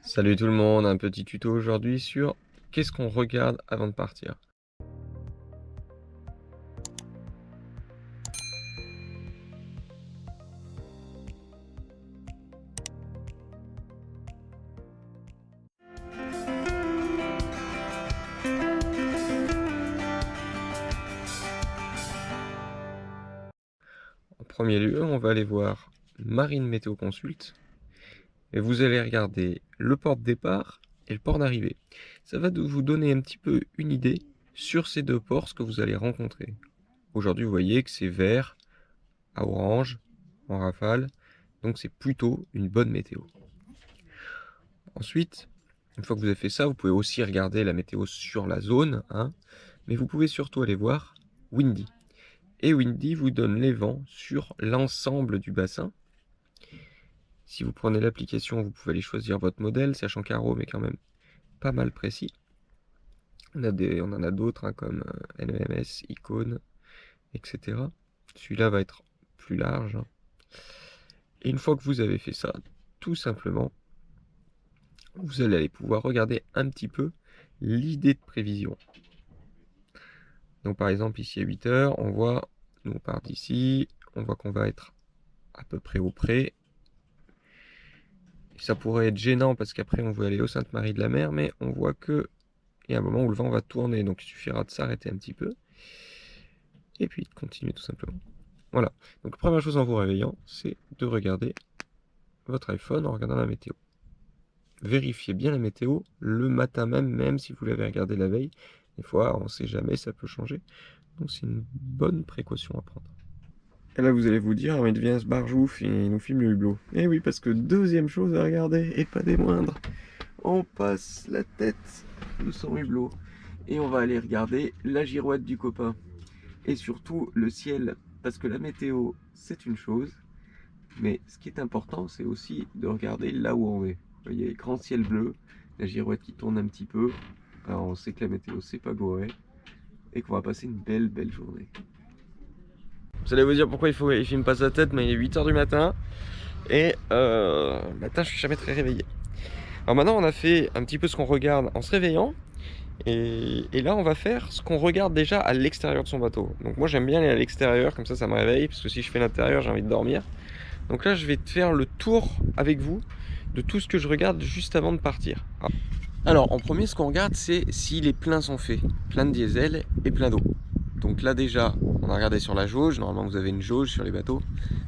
Salut tout le monde, un petit tuto aujourd'hui sur qu'est-ce qu'on regarde avant de partir. En premier lieu, on va aller voir Marine Météo Consult et vous allez regarder le port de départ et le port d'arrivée. Ça va vous donner un petit peu une idée sur ces deux ports ce que vous allez rencontrer. Aujourd'hui, vous voyez que c'est vert à orange en rafale, donc c'est plutôt une bonne météo. Ensuite, une fois que vous avez fait ça, vous pouvez aussi regarder la météo sur la zone, mais vous pouvez surtout aller voir Windy. Et Windy vous donne les vents sur l'ensemble du bassin. Si vous prenez l'application, vous pouvez aller choisir votre modèle, sachant qu'Arrow est quand même pas mal précis. On en a d'autres comme NEMS, Icon, etc. Celui-là va être plus large. Et une fois que vous avez fait ça, tout simplement, vous allez pouvoir regarder un petit peu l'idée de prévision. Donc par exemple ici à 8 h, on voit, nous on part d'ici, on voit qu'on va être à peu près au pré. Ça pourrait être gênant parce qu'après on veut aller au Sainte-Marie-de-la-Mer, mais on voit que il y a un moment où le vent va tourner, donc il suffira de s'arrêter un petit peu. Et puis de continuer tout simplement. Voilà, donc première chose en vous réveillant, c'est de regarder votre iPhone en regardant la météo. Vérifiez bien la météo le matin même si vous l'avez regardé la veille. Des fois, on ne sait jamais, ça peut changer. Donc c'est une bonne précaution à prendre. Et là, vous allez vous dire, il devient ce barjouf et il nous filme le hublot. Et oui, parce que deuxième chose à regarder, et pas des moindres, on passe la tête de son hublot et on va aller regarder la girouette du copain. Et surtout le ciel, parce que la météo, c'est une chose, mais ce qui est important, c'est aussi de regarder là où on est. Vous voyez, grand ciel bleu, la girouette qui tourne un petit peu. Alors on sait que la météo, c'est pas goré et qu'on va passer une belle journée. Vous allez vous dire pourquoi il filme pas sa tête, mais il est 8 h du matin et matin je suis jamais très réveillé. Alors maintenant on a fait un petit peu ce qu'on regarde en se réveillant et là on va faire ce qu'on regarde déjà à l'extérieur de son bateau. Donc moi j'aime bien aller à l'extérieur, comme ça me réveille, parce que si je fais l'intérieur j'ai envie de dormir. Donc là je vais te faire le tour avec vous de tout ce que je regarde juste avant de partir. Alors en premier ce qu'on regarde c'est si les pleins sont faits, plein de diesel et plein d'eau. Donc là déjà on a regardé sur la jauge, normalement vous avez une jauge sur les bateaux.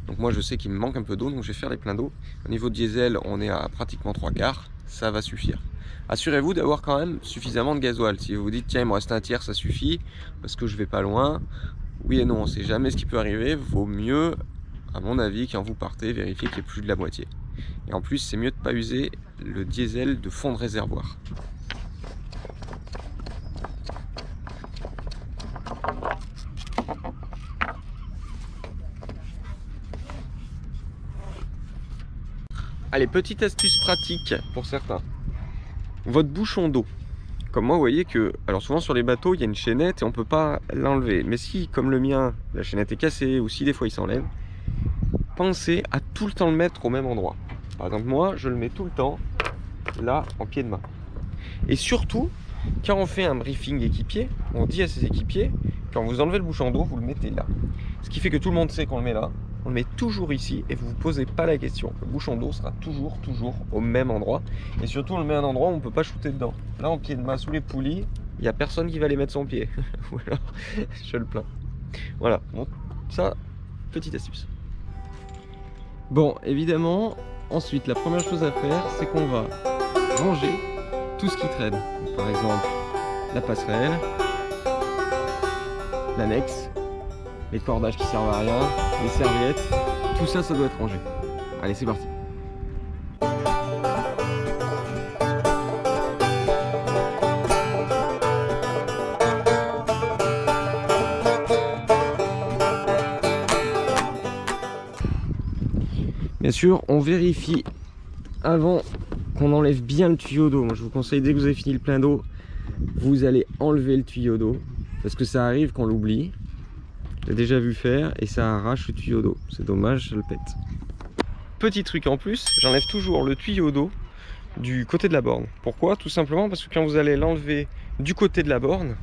Donc moi je sais qu'il me manque un peu d'eau, donc je vais faire les pleins d'eau. Au niveau de diesel on est à pratiquement 3/4, ça va suffire. Assurez-vous d'avoir quand même suffisamment de gasoil. Si vous vous dites tiens il me reste un tiers ça suffit, parce que je vais pas loin. Oui et non, on sait jamais ce qui peut arriver, vaut mieux à mon avis quand vous partez vérifier qu'il n'y ait plus de la moitié. Et en plus c'est mieux de ne pas user le diesel de fond de réservoir. Allez, petite astuce pratique pour certains. Votre bouchon d'eau. Comme moi, vous voyez que, alors souvent sur les bateaux, il y a une chaînette et on ne peut pas l'enlever. Mais si, comme le mien, la chaînette est cassée ou si des fois il s'enlève, pensez à tout le temps le mettre au même endroit. Par exemple, moi, je le mets tout le temps là, en pied de main. Et surtout, quand on fait un briefing équipier, on dit à ses équipiers, quand vous enlevez le bouchon d'eau, vous le mettez là. Ce qui fait que tout le monde sait qu'on le met là. On le met toujours ici et vous ne vous posez pas la question. Le bouchon d'eau sera toujours au même endroit. Et surtout, on le met à un endroit où on ne peut pas shooter dedans. Là, en pied de main, sous les poulies, il n'y a personne qui va aller mettre son pied. Ou alors, je le plains. Voilà, bon, ça, petite astuce. Bon, évidemment, ensuite, la première chose à faire, c'est qu'on va ranger tout ce qui traîne. Donc, par exemple, la passerelle, l'annexe, les cordages qui servent à rien, les serviettes, tout ça, ça doit être rangé. Allez, c'est parti. Bien sûr, on vérifie avant qu'on enlève bien le tuyau d'eau. Moi, je vous conseille, dès que vous avez fini le plein d'eau, vous allez enlever le tuyau d'eau, parce que ça arrive qu'on l'oublie. J'ai déjà vu faire et ça arrache le tuyau d'eau. C'est dommage, ça le pète. Petit truc en plus, j'enlève toujours le tuyau d'eau du côté de la borne. Pourquoi? Tout simplement parce que quand vous allez l'enlever du côté de la borne,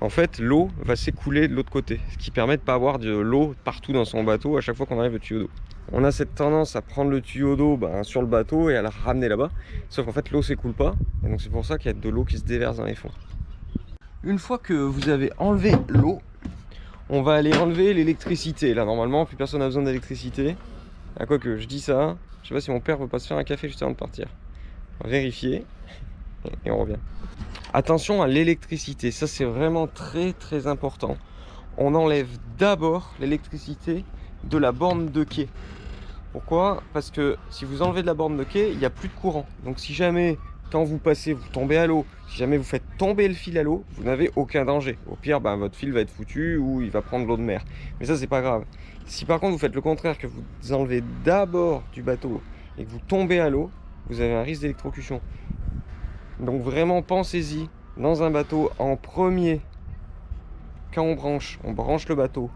en fait, l'eau va s'écouler de l'autre côté, ce qui permet de ne pas avoir de l'eau partout dans son bateau à chaque fois qu'on arrive au tuyau d'eau. On a cette tendance à prendre le tuyau d'eau sur le bateau et à la ramener là-bas, sauf qu'en fait l'eau s'écoule pas, et donc c'est pour ça qu'il y a de l'eau qui se déverse dans les fonds. Une fois que vous avez enlevé l'eau, on va aller enlever l'électricité. Là normalement plus personne n'a besoin d'électricité. À quoi que je dis ça, je sais pas si mon père veut pas se faire un café juste avant de partir. On va vérifier et on revient. Attention à l'électricité, ça c'est vraiment très important. On enlève d'abord l'électricité de la borne de quai. Pourquoi? Parce que si vous enlevez de la borne de quai, il n'y a plus de courant. Donc si jamais, quand vous passez, vous tombez à l'eau, si jamais vous faites tomber le fil à l'eau, vous n'avez aucun danger. Au pire, votre fil va être foutu ou il va prendre l'eau de mer. Mais ça, c'est pas grave. Si par contre vous faites le contraire, que vous enlevez d'abord du bateau et que vous tombez à l'eau, vous avez un risque d'électrocution. Donc vraiment pensez-y, dans un bateau, en premier, quand on branche le bateau,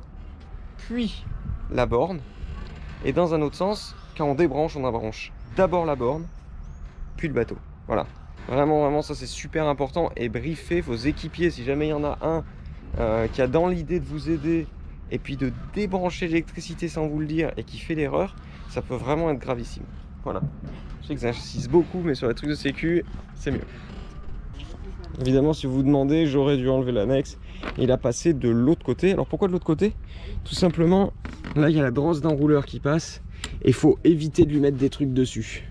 puis la borne, et dans un autre sens, quand on débranche, on branche d'abord la borne, puis le bateau. Voilà, vraiment ça c'est super important, et briefez vos équipiers, si jamais il y en a un qui a dans l'idée de vous aider, et puis de débrancher l'électricité sans vous le dire, et qui fait l'erreur, ça peut vraiment être gravissime. Voilà. Je sais que j'insiste beaucoup, mais sur les trucs de sécu, c'est mieux. Évidemment, si vous vous demandez, j'aurais dû enlever l'annexe. Il a passé de l'autre côté. Alors pourquoi de l'autre côté? Tout simplement, là, il y a la drosse d'enrouleur qui passe. Et il faut éviter de lui mettre des trucs dessus.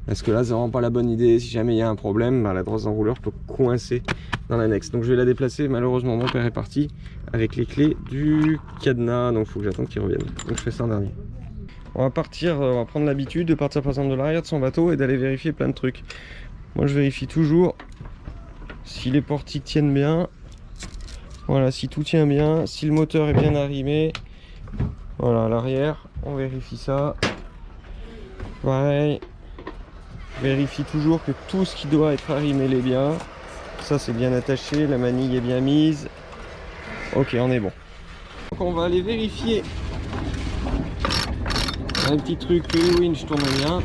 Parce que là, c'est vraiment pas la bonne idée. Si jamais il y a un problème, la drosse d'enrouleur peut coincer dans l'annexe. Donc je vais la déplacer. Malheureusement, mon père est parti avec les clés du cadenas. Donc il faut que j'attende qu'il revienne. Donc je fais ça en dernier. On va partir, on va prendre l'habitude de partir par exemple de l'arrière de son bateau et d'aller vérifier plein de trucs. Moi je vérifie toujours si les portiques tiennent bien. Voilà, si tout tient bien, si le moteur est bien arrimé. Voilà, à l'arrière, on vérifie ça. Pareil. Vérifie toujours que tout ce qui doit être arrimé l'est bien. Ça c'est bien attaché, la manille est bien mise. Ok, on est bon. Donc on va aller vérifier un petit truc que les winches tournent bien.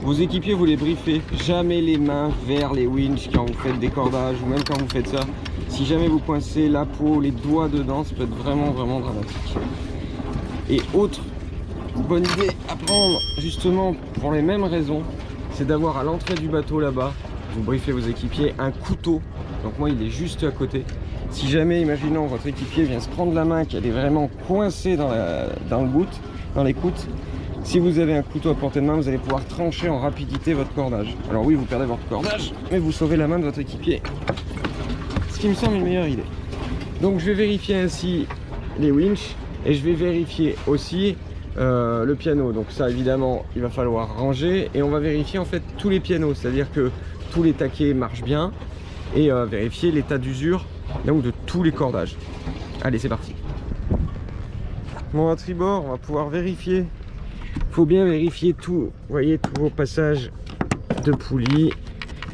Vos équipiers, vous les briefez jamais les mains vers les winches quand vous faites des cordages ou même quand vous faites ça. Si jamais vous coincez la peau, les doigts dedans, ça peut être vraiment dramatique. Et autre bonne idée à prendre justement pour les mêmes raisons, c'est d'avoir à l'entrée du bateau là-bas, vous briefez vos équipiers, un couteau. Donc moi il est juste à côté. Si jamais, imaginons, votre équipier vient se prendre la main, qu'elle est vraiment coincée dans le bout, dans l'écoute, si vous avez un couteau à portée de main, vous allez pouvoir trancher en rapidité votre cordage. Alors oui, vous perdez votre cordage, mais vous sauvez la main de votre équipier. Ce qui me semble une meilleure idée. Donc je vais vérifier ainsi les winches et je vais vérifier aussi le piano. Donc ça évidemment, il va falloir ranger et on va vérifier en fait tous les pianos, c'est-à-dire que tous les taquets marchent bien et vérifier l'état d'usure donc de tous les cordages. Allez, c'est parti. Bon, à tribord, on va pouvoir vérifier. Il faut bien vérifier tout, vous voyez, tous vos passages de poulie.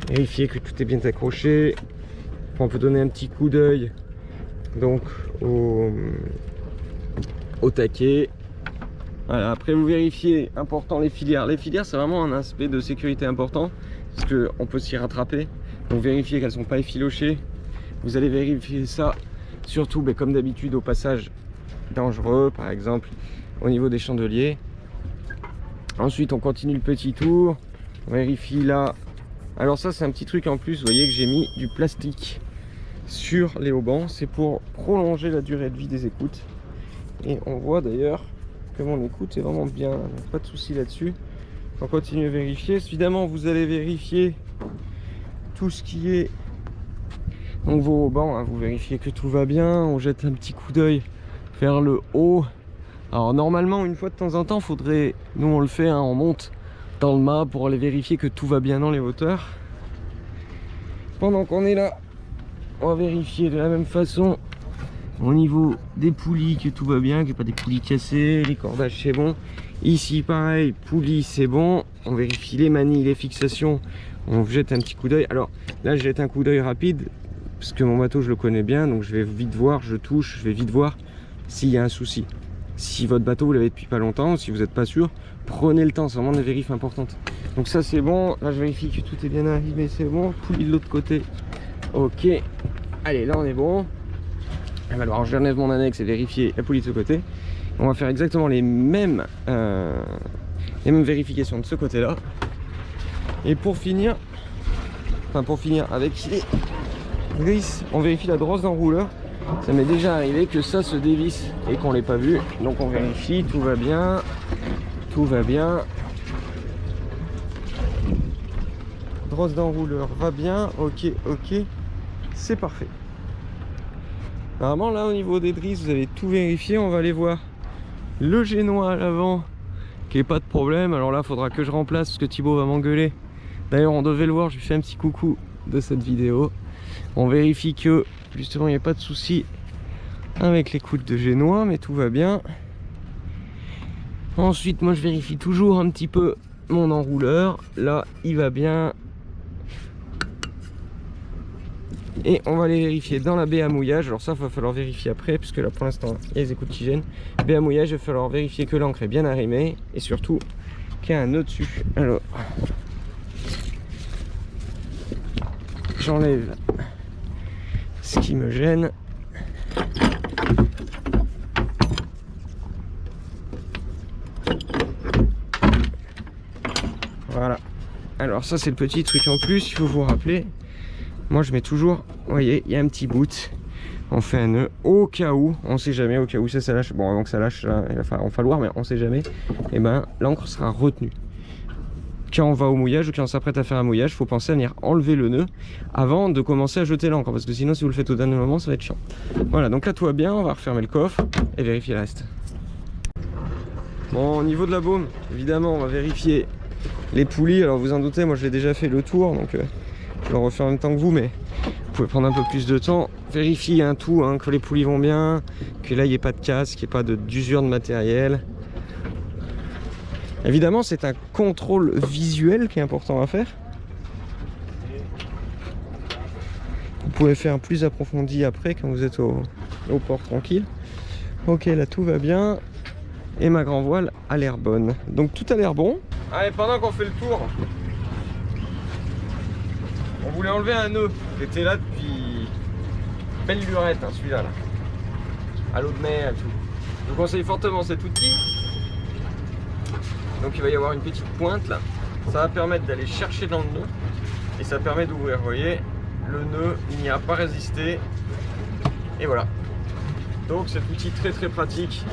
Vérifier que tout est bien accroché. On peut donner un petit coup d'œil donc au taquet. Voilà, après vous vérifiez, important les filières. Les filières, c'est vraiment un aspect de sécurité important parce qu'on peut s'y rattraper. Donc vérifiez qu'elles ne sont pas effilochées. Vous allez vérifier ça surtout comme d'habitude au passage dangereux, par exemple au niveau des chandeliers. Ensuite on continue le petit tour, on vérifie là. Alors ça c'est un petit truc en plus, vous voyez que j'ai mis du plastique sur les haubans, c'est pour prolonger la durée de vie des écoutes. Et on voit d'ailleurs que mon écoute est vraiment bien, donc pas de souci là-dessus. On continue à vérifier. Évidemment vous allez vérifier tout ce qui est donc vos haubans, vous vérifiez que tout va bien. On jette un petit coup d'œil vers le haut. Alors normalement une fois de temps en temps faudrait, nous on le fait, on monte dans le mât pour aller vérifier que tout va bien dans les hauteurs. Pendant qu'on est là, on va vérifier de la même façon au niveau des poulies que tout va bien, qu'il n'y a pas des poulies cassées, les cordages c'est bon. Ici pareil, poulies c'est bon. On vérifie les manilles, les fixations, on jette un petit coup d'œil. Alors là je jette un coup d'œil rapide parce que mon bateau je le connais bien, donc je vais vite voir, je touche, je vais vite voir s'il y a un souci. Si votre bateau vous l'avez depuis pas longtemps, si vous n'êtes pas sûr, prenez le temps, c'est vraiment des vérifs importantes. Donc ça c'est bon, là je vérifie que tout est bien arrivé, c'est bon. Poulie de l'autre côté, ok. Allez, là on est bon. Alors je relève mon annexe et vérifier la poulie de ce côté. On va faire exactement les mêmes vérifications de ce côté là. Et pour finir avec les grisses, on vérifie la drosse d'enrouleur. Ça m'est déjà arrivé que ça se dévisse et qu'on l'ait pas vu, donc on vérifie, tout va bien, tout va bien. Drosse d'enrouleur va bien, ok, ok, c'est parfait. Normalement là au niveau des drisses vous avez tout vérifié, on va aller voir le génois à l'avant qui est pas de problème. Alors là faudra que je remplace parce que Thibaut va m'engueuler. D'ailleurs on devait le voir, je lui fais un petit coucou de cette vidéo. On vérifie que justement il n'y a pas de souci avec les coudes de génois, mais tout va bien. Ensuite moi je vérifie toujours un petit peu mon enrouleur, là il va bien. Et on va aller vérifier dans la baie à mouillage. Alors ça va falloir vérifier après puisque là pour l'instant il y a les écoutes qui gênent. Baie à mouillage, il va falloir vérifier que l'encre est bien arrimée et surtout qu'il y a un nœud dessus. Alors j'enlève ce qui me gêne. Voilà. Alors ça c'est le petit truc en plus, il faut vous rappeler. Moi je mets toujours, vous voyez, il y a un petit bout. On fait un nœud au cas où, on sait jamais, au cas où ça lâche. Bon, avant que ça lâche, là, il va falloir, mais on sait jamais. Et ben l'encre sera retenue. Quand on va au mouillage ou quand on s'apprête à faire un mouillage, il faut penser à venir enlever le nœud avant de commencer à jeter l'encre, parce que sinon si vous le faites au dernier moment ça va être chiant. Voilà, donc là tout va bien, on va refermer le coffre et vérifier le reste. Bon, au niveau de la baume, évidemment on va vérifier les poulies. Alors vous en doutez, moi je l'ai déjà fait le tour, donc je le refais en même temps que vous, mais vous pouvez prendre un peu plus de temps. Vérifier un tout, hein, que les poulies vont bien, que là il n'y ait pas de casse, qu'il n'y ait pas d'usure de matériel. Évidemment c'est un contrôle visuel qui est important à faire. Vous pouvez faire plus approfondi après quand vous êtes au port tranquille. Ok, là tout va bien. Et ma grand voile a l'air bonne. Donc tout a l'air bon. Allez, pendant qu'on fait le tour, on voulait enlever un nœud qui était là depuis belle lurette, hein, celui-là là. À l'eau de mer et tout. Je vous conseille fortement cet outil. Donc il va y avoir une petite pointe là. Ça va permettre d'aller chercher dans le nœud. Et ça permet d'ouvrir, vous voyez, le nœud il n'y a pas résisté. Et voilà. Donc cet outil très très pratique.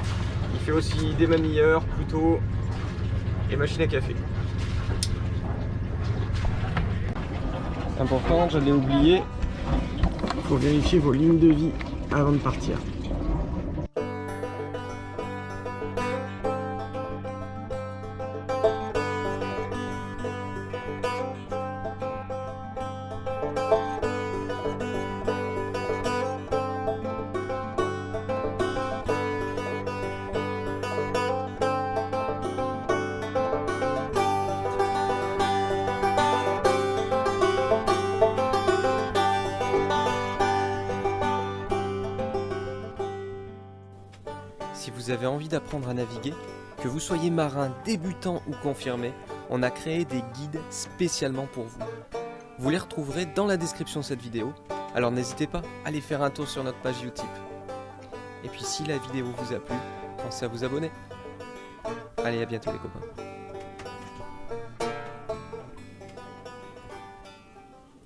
Il fait aussi des mamilleurs, couteaux et machine à café. Important, je l'ai oublié, il faut vérifier vos lignes de vie avant de partir. Si vous avez envie d'apprendre à naviguer, que vous soyez marin débutant ou confirmé, on a créé des guides spécialement pour vous. Vous les retrouverez dans la description de cette vidéo, alors n'hésitez pas à aller faire un tour sur notre page Utip. Et puis si la vidéo vous a plu, pensez à vous abonner. Allez, à bientôt les copains.